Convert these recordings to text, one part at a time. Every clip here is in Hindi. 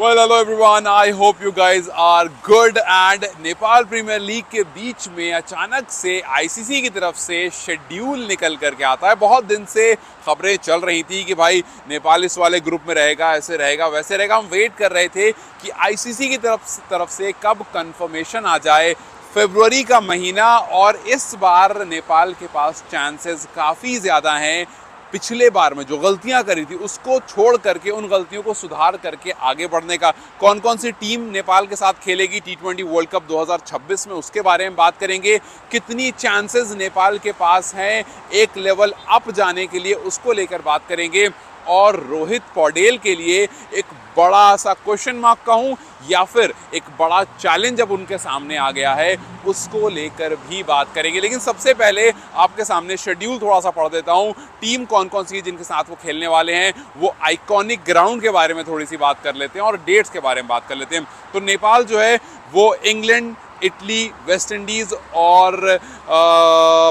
Well, hello everyone. I hope you guys are good. And Nepal premier league के बीच में अचानक से आईसीसी की तरफ से शेड्यूल निकल करके आता है। बहुत दिन से खबरें चल रही थी कि भाई नेपाल इस वाले ग्रुप में रहेगा, ऐसे रहेगा, वैसे रहेगा। हम वेट कर रहे थे कि आईसीसी की तरफ से कब कंफर्मेशन आ जाए। फरवरी का महीना और इस बार नेपाल के पास चांसेस काफ़ी ज़्यादा हैं पिछले बार में जो गलतियां करी थी उसको छोड़ करके, उन गलतियों को सुधार करके आगे बढ़ने का। कौन कौन सी टीम नेपाल के साथ खेलेगी T20 वर्ल्ड कप 2026 में, उसके बारे में बात करेंगे। कितनी चांसेस नेपाल के पास हैं एक लेवल अप जाने के लिए, उसको लेकर बात करेंगे। और रोहित पौडेल के लिए एक बड़ा सा क्वेश्चन मार्क कहूं या फिर एक बड़ा चैलेंज अब उनके सामने आ गया है, उसको लेकर भी बात करेंगे। लेकिन सबसे पहले आपके सामने शेड्यूल थोड़ा सा पढ़ देता हूं। टीम कौन कौन सी है जिनके साथ वो खेलने वाले हैं, वो आइकॉनिक ग्राउंड के बारे में थोड़ी सी बात कर लेते हैं और डेट्स के बारे में बात कर लेते हैं। तो नेपाल जो है वो इंग्लैंड, इटली, वेस्ट इंडीज़ और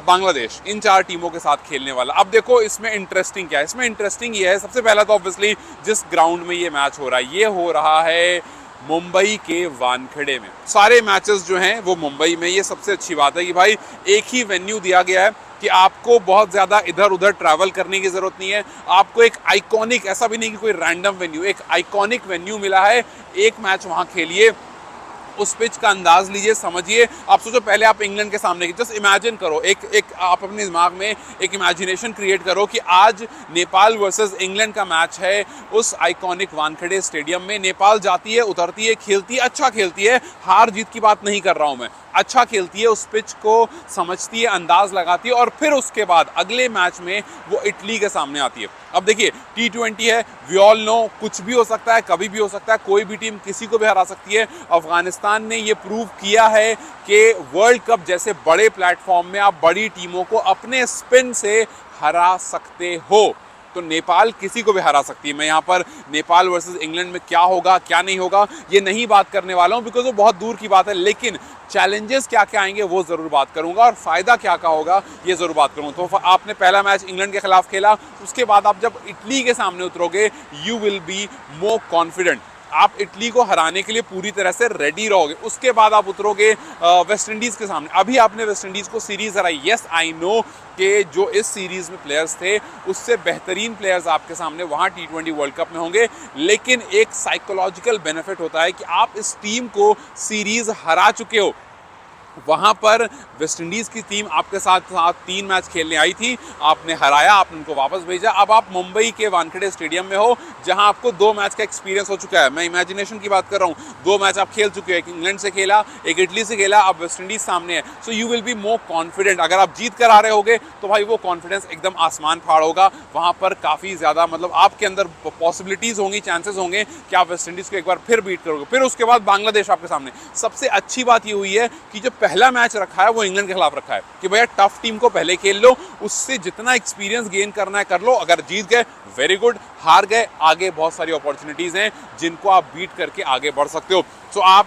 बांग्लादेश, इन 4 टीमों के साथ खेलने वाला। अब देखो इसमें इंटरेस्टिंग क्या है। इसमें इंटरेस्टिंग ये है, सबसे पहला तो ऑब्वियसली जिस ग्राउंड में ये मैच हो रहा है, ये हो रहा है मुंबई के वानखेड़े में। सारे मैचेस जो हैं वो मुंबई में। ये सबसे अच्छी बात है कि भाई एक ही वेन्यू दिया गया है कि आपको बहुत ज़्यादा इधर उधर ट्रैवल करने की ज़रूरत नहीं है। आपको एक आइकॉनिक, ऐसा भी नहीं कि कोई रैंडम वेन्यू, एक आइकॉनिक वेन्यू मिला है। एक मैच वहाँ खेलिए, उस पिच का अंदाज लीजिए, समझिए। आप सोचो पहले आप इंग्लैंड के सामने की, जस्ट इमेजिन करो, एक आप अपने दिमाग में एक इमेजिनेशन क्रिएट करो कि आज नेपाल वर्सेस इंग्लैंड का मैच है उस आइकॉनिक वानखेड़े स्टेडियम में। नेपाल जाती है, उतरती है, खेलती है, अच्छा खेलती है, हार जीत की बात नहीं कर रहा हूं मैं, अच्छा खेलती है, उस पिच को समझती है, अंदाज लगाती है, और फिर उसके बाद अगले मैच में वो इटली के सामने आती है। अब देखिए T20 है, वी ऑल नो, कुछ भी हो सकता है, कभी भी हो सकता है, कोई भी टीम किसी को भी हरा सकती है। अफगानिस्तान ने ये प्रूव किया है कि वर्ल्ड कप जैसे बड़े प्लेटफॉर्म में आप बड़ी टीमों को अपने स्पिन से हरा सकते हो। तो नेपाल किसी को भी हरा सकती है। मैं यहाँ पर नेपाल वर्सेस इंग्लैंड में क्या होगा क्या नहीं होगा ये नहीं बात करने वाला हूँ, बिकॉज वो बहुत दूर की बात है। लेकिन चैलेंजेस क्या क्या आएंगे वो ज़रूर बात करूंगा, और फ़ायदा क्या क्या होगा ये ज़रूर बात करूँगा। तो आपने पहला मैच इंग्लैंड के खिलाफ खेला, उसके बाद आप जब इटली के सामने उतरोगे, you will be more confident. आप इटली को हराने के लिए पूरी तरह से रेडी रहोगे। उसके बाद आप उतरोगे वेस्ट इंडीज़ के सामने। अभी आपने वेस्ट इंडीज़ को सीरीज़ हराई, यस आई नो कि जो इस सीरीज़ में प्लेयर्स थे उससे बेहतरीन प्लेयर्स आपके सामने वहाँ T20 वर्ल्ड कप में होंगे। लेकिन एक साइकोलॉजिकल बेनिफिट होता है कि आप इस टीम को सीरीज़ हरा चुके हो। वहाँ पर वेस्ट इंडीज़ की टीम आपके साथ 3 मैच खेलने आई थी, आपने हराया, आपने उनको वापस भेजा। अब आप मुंबई के वानखेड़े स्टेडियम में हो जहाँ आपको 2 मैच का एक्सपीरियंस हो चुका है। मैं इमेजिनेशन की बात कर रहा हूँ, 2 मैच आप खेल चुके हो, एक इंग्लैंड से खेला, एक इटली से खेला, अब वेस्ट इंडीज़ सामने है। So you will be more confident. अगर आप जीत कर आ रहे होगे तो भाई वो कॉन्फिडेंस एकदम आसमान फाड़ होगा। वहाँ पर काफ़ी ज़्यादा मतलब आपके अंदर पॉसिबिलिटीज़ होंगी, चांसेस होंगे कि आप वेस्ट इंडीज़ को एक बार फिर बीट करोगे। फिर उसके बाद बांग्लादेश आपके सामने। सबसे अच्छी बात ये हुई है कि जो पहला मैच रखा है वो इंग्लैंड के खिलाफ रखा है कि भैया टफ टीम को पहले खेल लो, उससे जितना एक्सपीरियंस गेन करना है कर लो। अगर जीत गए वेरी गुड, हार गए आगे बहुत सारी अपॉर्चुनिटीज हैं जिनको आप बीट करके आगे बढ़ सकते हो। तो आप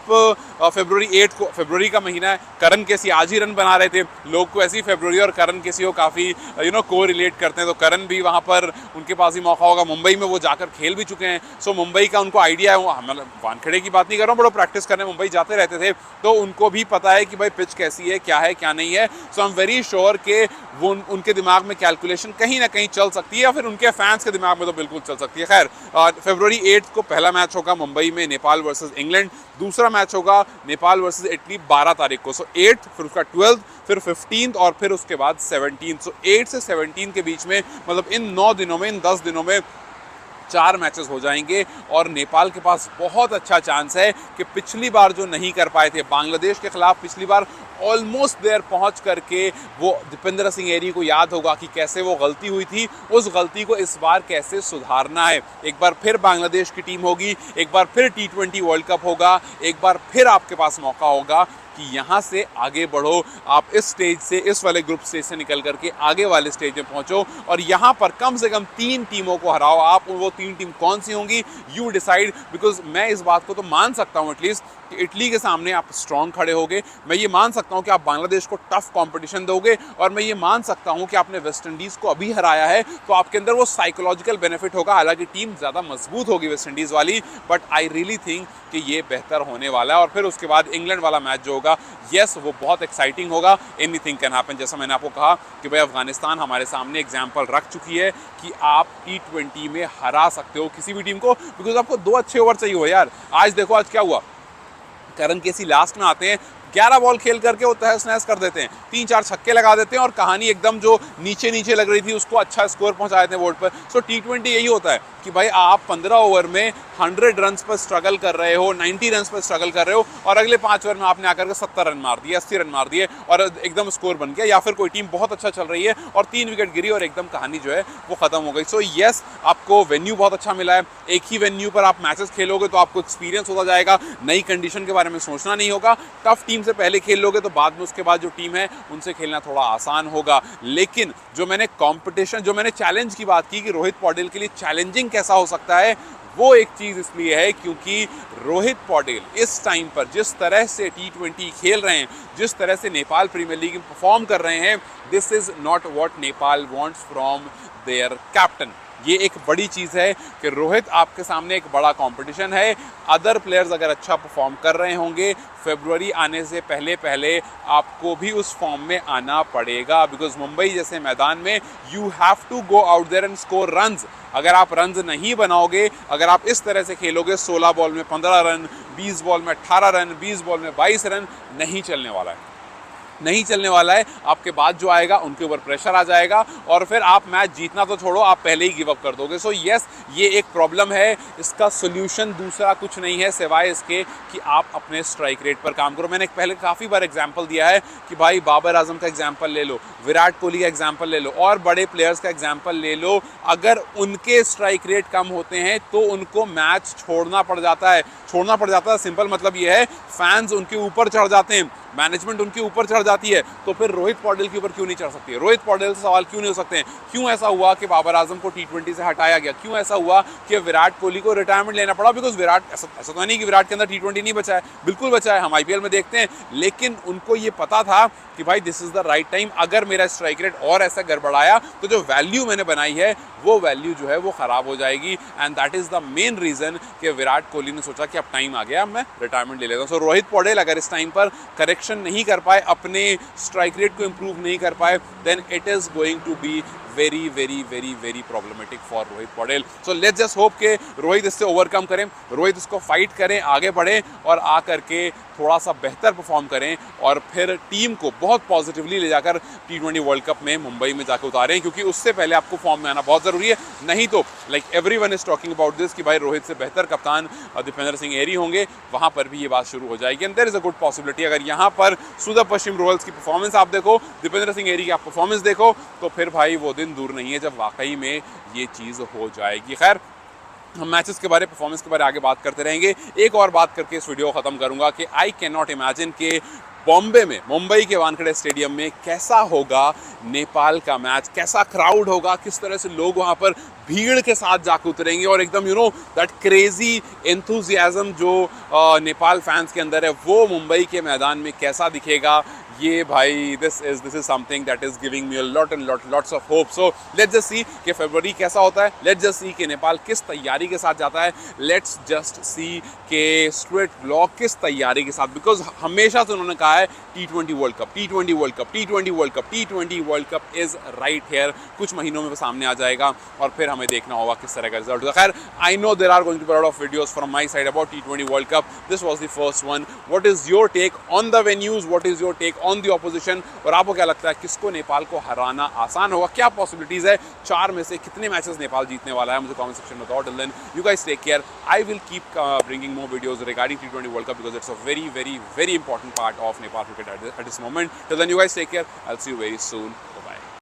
फरवरी 8 को, फरवरी का महीना है, करण केसी आज ही रन बना रहे थे। लोग को ऐसी फरवरी और करण केसी को काफ़ी को रिलेट करते हैं, तो करण भी वहाँ पर उनके पास ही मौका होगा। मुंबई में वो जाकर खेल भी चुके हैं, सो मुंबई का उनको आइडिया है। मतलब वानखेड़े की बात नहीं कर रहा हूँ, बड़ा प्रैक्टिस करने मुंबई जाते रहते थे, तो उनको भी पता है कि भाई पिच कैसी है, क्या नहीं है। सो आई एम वेरी श्योर कि वो उनके दिमाग में कैलकुलेशन कहीं ना कहीं चल सकती है, या फिर उनके फैंस के दिमाग में तो बिल्कुल चल सकती है। खैर, फरवरी 8 को पहला मैच होगा मुंबई में नेपाल वर्सेस इंग्लैंड। दूसरा मैच होगा नेपाल वर्सेस इटली 12 तारीख को। सो 8, फिर उसका 12, फिर 15 और फिर उसके बाद 17। सो 8 से 17 के बीच में, मतलब इन 9 दिनों में, इन 10 दिनों में 4 मैचेस हो जाएंगे। और नेपाल के पास बहुत अच्छा चांस है कि पिछली बार जो नहीं कर पाए थे बांग्लादेश के खिलाफ, पिछली बार ऑलमोस्ट देयर पहुंच करके वो दीपेंद्र सिंह एरी को याद होगा कि कैसे वो गलती हुई थी, उस गलती को इस बार कैसे सुधारना है। एक बार फिर बांग्लादेश की टीम होगी, एक बार फिर T20 वर्ल्ड कप होगा, एक बार फिर आपके पास मौका होगा कि यहाँ से आगे बढ़ो। आप इस स्टेज से, इस वाले ग्रुप स्टेज से निकल करके आगे वाले स्टेज में पहुँचो और यहाँ पर कम से कम 3 टीमों को हराओ। आप वो 3 टीम कौन सी होंगी, यू डिसाइड। बिकॉज मैं इस बात को तो मान सकता हूँ एटलीस्ट कि इटली के सामने आप स्ट्रॉन्ग खड़े होगे, मैं ये मान सकता सकता हूँ कि आप बांग्लादेश को टफ कंपटीशन दोगे, और मैं ये मान सकता हूँ कि आपने वेस्ट इंडीज़ को अभी हराया है तो आपके अंदर वो साइकोलॉजिकल बेनिफिट होगा। हालांकि टीम ज़्यादा मजबूत होगी वेस्ट इंडीज़ वाली, बट आई रियली थिंक कि ये बेहतर होने वाला है। और फिर उसके बाद इंग्लैंड वाला मैच जो होगा, यस वो बहुत एक्साइटिंग होगा। Anything can happen. जैसा मैंने आपको कहा कि भाई अफगानिस्तान हमारे सामने एग्जाम्पल रख चुकी है कि आप T20 में हरा सकते हो किसी भी टीम को, बिकॉज आपको 2 अच्छे ओवर चाहिए हो यार। आज देखो आज क्या हुआ, करण केसी लास्ट में आते हैं, 11 बॉल खेल करके वो तहस नहस कर देते हैं, 3-4 छक्के लगा देते हैं और कहानी एकदम जो नीचे नीचे लग रही थी उसको अच्छा स्कोर पहुंचा देते हैं बोर्ड पर। सो T20 यही होता है कि भाई आप 15 ओवर में 100 रन पर स्ट्रगल कर रहे हो, 90 रन पर स्ट्रगल कर रहे हो, और अगले 5 ओवर में आपने आकर के 70 रन मार दिए, 80 रन मार दिए और एकदम स्कोर बन गया। या फिर कोई टीम बहुत अच्छा चल रही है और 3 विकेट गिरी और एकदम कहानी जो है वो खत्म हो गई। सो यस, आपको वेन्यू बहुत अच्छा मिला है। एक ही वेन्यू पर आप मैचेस खेलोगे तो आपको एक्सपीरियंस होता जाएगा, नई कंडीशन के बारे में सोचना नहीं होगा। टफ टीम से पहले खेल लोगे तो बाद में उसके बाद जो टीम है उनसे खेलना थोड़ा आसान होगा। लेकिन जो मैंने कंपटीशन, जो मैंने चैलेंज की बात की कि रोहित पौडेल के लिए चैलेंजिंग कैसा हो सकता है, वो एक चीज इसलिए है क्योंकि रोहित पौडेल इस टाइम पर जिस तरह से T20 खेल रहे हैं, जिस तरह से नेपाल प्रीमियर लीग में परफॉर्म कर रहे हैं, this is not what Nepal wants from there captain. ये एक बड़ी चीज़ है कि रोहित आपके सामने एक बड़ा कंपटीशन है। अदर प्लेयर्स अगर अच्छा परफॉर्म कर रहे होंगे, फरवरी आने से पहले पहले आपको भी उस फॉर्म में आना पड़ेगा, बिकॉज मुंबई जैसे मैदान में you have to go out there and score runs. अगर आप रन्स नहीं बनाओगे, अगर आप इस तरह से खेलोगे 16 बॉल में 15 रन, 20 बॉल में 18 रन, 20 बॉल में 22 रन, नहीं चलने वाला है, नहीं चलने वाला है। आपके बाद जो आएगा उनके ऊपर प्रेशर आ जाएगा और फिर आप मैच जीतना तो छोड़ो, आप पहले ही गिव अप कर दोगे। सो यस, ये एक प्रॉब्लम है। इसका सोल्यूशन दूसरा कुछ नहीं है सिवाय इसके कि आप अपने स्ट्राइक रेट पर काम करो। मैंने पहले काफ़ी बार एग्जांपल दिया है कि भाई बाबर आजम का एग्जांपल ले लो, विराट कोहली का एग्जांपल ले लो और बड़े प्लेयर्स का एग्जांपल ले लो। अगर उनके स्ट्राइक रेट कम होते हैं तो उनको मैच छोड़ना पड़ जाता है। छोड़ना पड़ जाता है सिंपल मतलब ये है, फैंस उनके ऊपर चढ़ जाते हैं, मैनेजमेंट उनके ऊपर चढ़ जाती है। तो फिर रोहित पौडेल के ऊपर क्यों नहीं चढ़ सकती है? रोहित पौडेल से सवाल क्यों नहीं हो सकते हैं? क्यों ऐसा हुआ कि बाबर आजम को T20 से हटाया गया? क्यों ऐसा हुआ कि विराट कोहली को रिटायरमेंट लेना पड़ा? बिकॉज विराट, ऐसा तो नहीं कि विराट के अंदर T20 नहीं बचा है, बिल्कुल बचा है, हम IPL में देखते हैं। लेकिन उनको ये पता था कि भाई this is the right time. अगर मेरा स्ट्राइक रेट और ऐसा गड़बड़ाया तो जो वैल्यू मैंने बनाई है वो वैल्यू जो है वो खराब हो जाएगी। And that is the main reason कि विराट कोहली ने सोचा कि अब टाइम आ गया, मैं रिटायरमेंट ले लेता हूँ। सो रोहित पौडेल अगर इस टाइम पर करेक्शन नहीं कर पाए, अपने स्ट्राइक रेट को इंप्रूव नहीं कर पाए, then it is going to be very very very very problematic for Rohit Paudel. So let's just hope के रोहित इससे ओवरकम करें, रोहित इसको फाइट करें, आगे बढ़ें और आ करके थोड़ा सा बेहतर परफॉर्म करें और फिर टीम को बहुत पॉजिटिवली ले जाकर T20 वर्ल्ड कप में मुंबई में जाकर उतारें, क्योंकि उससे पहले आपको फॉर्म में आना बहुत ज़रूरी है। नहीं तो like everyone is talking about this कि भाई रोहित से बेहतर कप्तान दीपेंद्र सिंह एरी होंगे, वहाँ पर भी ये बात शुरू हो जाएगी। And there is a good possibility, अगर यहाँ पर सुदर्शन पश्चिम रॉयल्स की परफॉर्मेंस आप देखो, दीपेंद्र सिंह एरी की आप परफॉर्मेंस देखो, तो फिर भाई वो दिन दूर नहीं है जब वाकई में ये चीज़ हो जाएगी। खैर, हम मैचेस के बारे, परफॉर्मेंस के बारे आगे बात करते रहेंगे। एक और बात करके इस वीडियो को ख़त्म करूंगा कि आई कैन नॉट इमेजिन कि बॉम्बे में, मुंबई के वानखेड़े स्टेडियम में कैसा होगा नेपाल का मैच, कैसा क्राउड होगा, किस तरह से लोग वहाँ पर भीड़ के साथ जाकर उतरेंगे और एकदम you know that crazy enthusiasm जो नेपाल फैंस के अंदर है वो मुंबई के मैदान में कैसा दिखेगा। ये भाई this is something that is giving me a lots of hope. So let's just see कि फरवरी कैसा होता है, लेट्स जस्ट सी कि नेपाल किस तैयारी के साथ जाता है, लेट्स जस्ट सी कि स्ट्रेट ब्लॉक किस तैयारी के साथ, बिकॉज हमेशा से उन्होंने कहा है T20 world cup, T20 world cup, T20 world cup, T20 world cup is right here. कुछ महीनों में वो सामने आ जाएगा और फिर हमें देखना होगा किस तरह का रिजल्ट होगा। खैर, I know there are going to be a lot of videos from my side about T20 world cup, this was the first one. What is your take on the venues, what is your take on the opposition, और आपको क्या लगता है किसको नेपाल को हराना आसान होगा, क्या पॉसिबिलिटीज है, 4 में से कितने मैचेस नेपाल जीतने वाला है, मुझे कमेंट सेक्शन में बताओ। Till then you guys take care, I will keep bringing more videos regarding T20 world cup because it's a very very very important part of Nepal cricket at this moment. Till then you guys take care, I'll see you very soon.